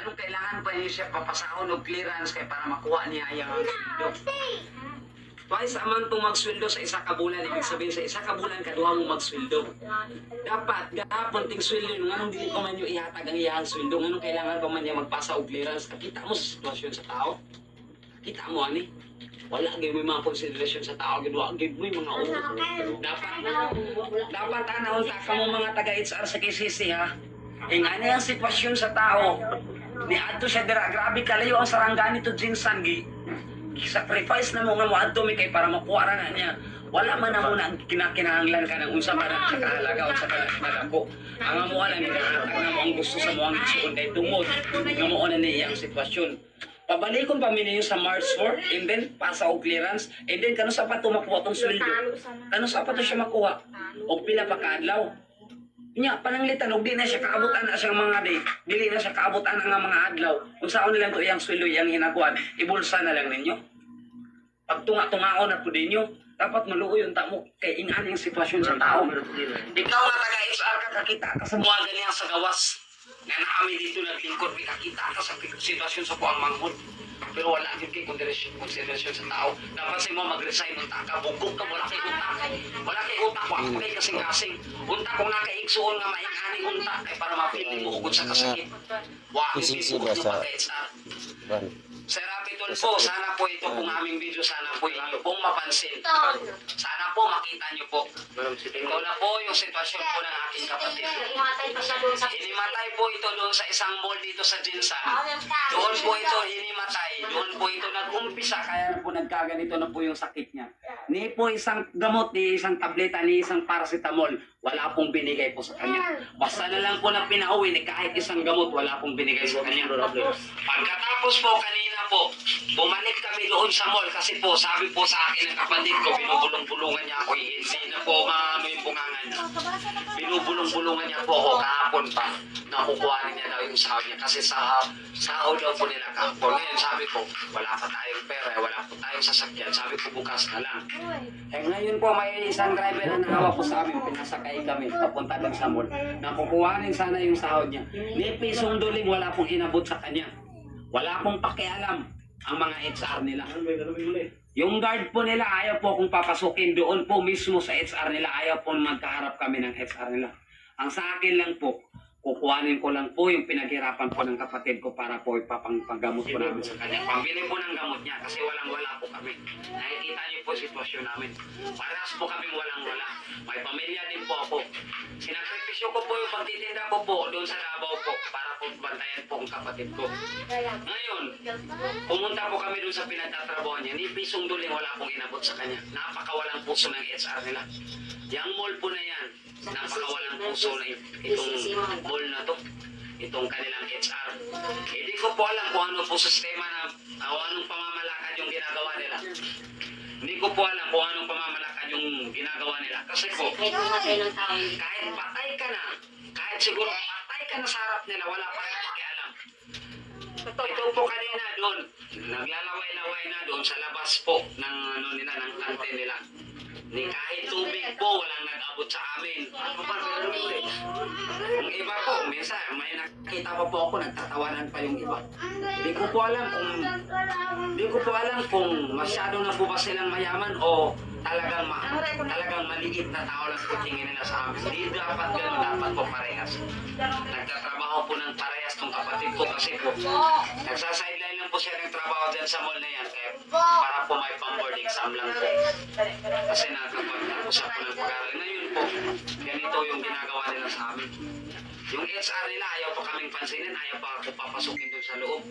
Anong kailangan pa niyo siya papasahon o clearance kay para makuha niya yung sweldo? Twice a month kung magsweldo sa isa ka bulan, ibig sabihin sa isa ka bulan, kaduha mo magsweldo. Dapat, gahapon ting sweldo, nganong dili pa man yung ihatag ang iyang sweldo, nganong kailangan pa man niya magpasa o clearance. Kita mo sa sitwasyon sa tao? Kita mo, ani? Wala, gawin mo yung mga konsiderasyon sa tao, gawin mo yung mga ulo. Dapat unta ka mo mga taga-HR sa KCC, ha? Nga na yung sitwasyon sa tao. Ni adto siya dira, grabe kalayo ang sarangani to Jinsan, sacrifice na mo nga mo adto mi kay para makuha ra na niya. Wala man na muna ang kinakinahanglan ka ng unsa man sa kahalaga o sa kalako. Ang amo lang ginahatag na mo ang gusto sa mo ang igsuon kay tungod nga mo na niya ang sitwasyon. Pabalikon pa mi niyo sa March 4 and then pasa og clearance and then kano sa pa to makuha tong sweldo. Kano sa pa to siya makuha og pila pa ka adlaw. Nya pananglitan og di na siya kaabutan na siyang mga day. Dili na siya kaabutan ang mga adlaw. Unsaon nilang to iyang sweldo iyang hinakuan, ibulsa na lang ninyo. Pag tunga-tungaon na po ninyo, dapat maluoy yung tamo kay ingani ang sitwasyon sa tao. Ikaw nga taga-HR ka, kakita ka sa mga ganyan sa gawas. Nga namin dito naglingkod, may kakita ka sa sitwasyon sa buang manghod. Pero wala din kay konsiderasyon sa tao. Napansin mo mag-resign, unta ka, bugog ka, wala kay utak. Wala kay utak, wala kay kasing-kasing. Unta kung nakaigsuon nga maingani unta, kay para mapili mo ugod sa kasakit. Wala kay bugog yung pagka-HR. Sir Rapidol po, sana po ito pong aming video, sana po inyo pong mapansin. Sana po makita nyo po. Ito na po yung sitwasyon po ng aking kapatid. Hinimatay po ito doon sa isang mall dito sa Jinsan. Doon po ito hinimatay. Doon po ito nag-umpisa. Kaya po nagkaganito na po yung sakit niya. Ni po isang gamot, ni isang tableta, ni isang paracetamol. Wala pong binigay po sa kanya. Basta na lang po na pinauwi, ni kahit isang gamot, wala pong binigay sa kanya. Pagkatapos po kanina po, bumalik kami doon sa mall kasi po, sabi po sa akin ng kapatid ko, binubulong-bulungan niya ako. Hindi na po maano yung bungangan niya. Binubulong-bulungan niya po ako kahapon pa. Nakukuha niya daw yung sahod niya kasi sahod daw po nila kahapon. Ngayon sabi ko, wala pa tayong pera, wala po tayong sasakyan. Sabi ko, bukas na lang. Ngayon po, may isang driver na nahawa po sa amin, pinasakay kami, papunta doon sa mall. Nakukuhanin sana yung sahod niya. Ni pisong duling, wala pong inabot sa kanya. Wala pong pakialam ang mga HR nila. Yung guard po nila, ayaw po kung papasukin doon po mismo sa HR nila. Ayaw po magkaharap kami ng HR nila. Ang sa akin lang po, kukuhanin ko lang po yung pinaghirapan po ng kapatid ko para po ipapanggamot po namin sa kanya. Pambili po ng gamot niya kasi walang-wala po kami. Nakikita niyo po sitwasyon namin. Parehas po kaming walang-wala. May pamilya din po ako. Sinakripisyo ko po yung pagtitinda ko po doon sa Davao po para po bantayan po ang kapatid ko. Ngayon, pumunta po kami doon sa pinagtatrabaho niya. Ni pisong duling wala pong inabot sa kanya. Napakawalang puso ng HR nila. Yang mall po na yan, napakawalang puso na itong mall na to. Itong kanilang HR. Hindi ko po alam kung ano po sistema na anong pamamalakad yung ginagawa nila. Hindi ko po alam kung anong pamamalakad yung ginagawa nila. Kasi po, kahit patay ka na, kahit siguro patay ka na sa harap nila, wala pa rin pakialam. Ito po kanina doon, naglalaway-laway na doon sa labas po ng ano nila, ng kante nila. Ni kahit tubig po, walang nag-abot sa amin. Yung iba po, minsan, may nakita pa po ako, nagtatawanan pa yung iba. Hindi ko po alam kung masyado na po ba silang mayaman o talagang maliit na tao lang po tingin nila sa amin. Hindi dapat gano'n, dapat po parehas. Nagtatrabaho po ng parehas tong kapatid ko kasi po, nagsasideline lang po siya ng trabaho dyan sa mall na yan kaya para po may pang-board exam lang po. Kasi nakapag-usap po ng pag-aaral. Ngayon po, ganito yung ginagawa nila sa amin. Yung HR nila, ayaw pa kaming pansinin, ayaw pa ako papasukin doon sa loob.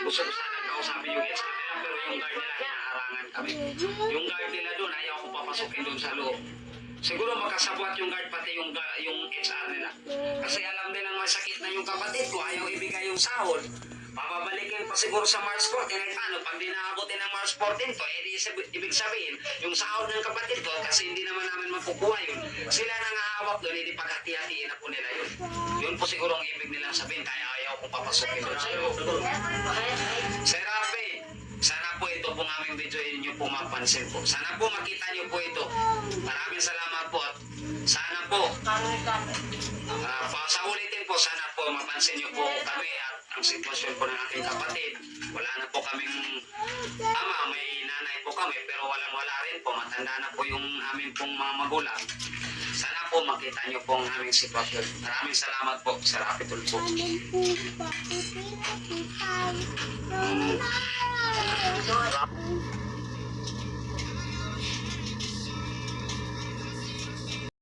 Gusto ko sana kausapin yung HR nila, pero yung guard nila, hinaharangan kami. Yung guard nila doon, ayaw ko papasukin doon sa loob. Siguro magkasabwat yung guard pati yung HR nila. Kasi alam din ang masakit na yung kapatid ko, ayaw ibigay yung sahod. Papabalikin pa siguro sa March 14. Kahit paano, pag di naabutin ng March 14 to, ibig sabihin, yung sahod ng kapatid ko, kasi hindi naman namin makukuha yun. Sila nang hawak doon, hindi pagkati-hatiin na po nila yun. Yun po siguro ang ibig nilang sabihin, kaya ayaw kong papasukin doon sa loob. Sir Rafi, sana po ito pong aming video inyo po mapansin po. Sana po makita nyo po ito. Maraming salamat po at sana po, sa ulitin po, sana po mapansin nyo po kami at ang sitwasyon po ng aking kapatid. Wala na po kaming ama, may nanay po kami, pero wala rin po. Matanda na po yung aming pong mga magulang. Sana po makita niyo po ang aming sitwasyon. Maraming salamat po, Sir Rapi Tulfo.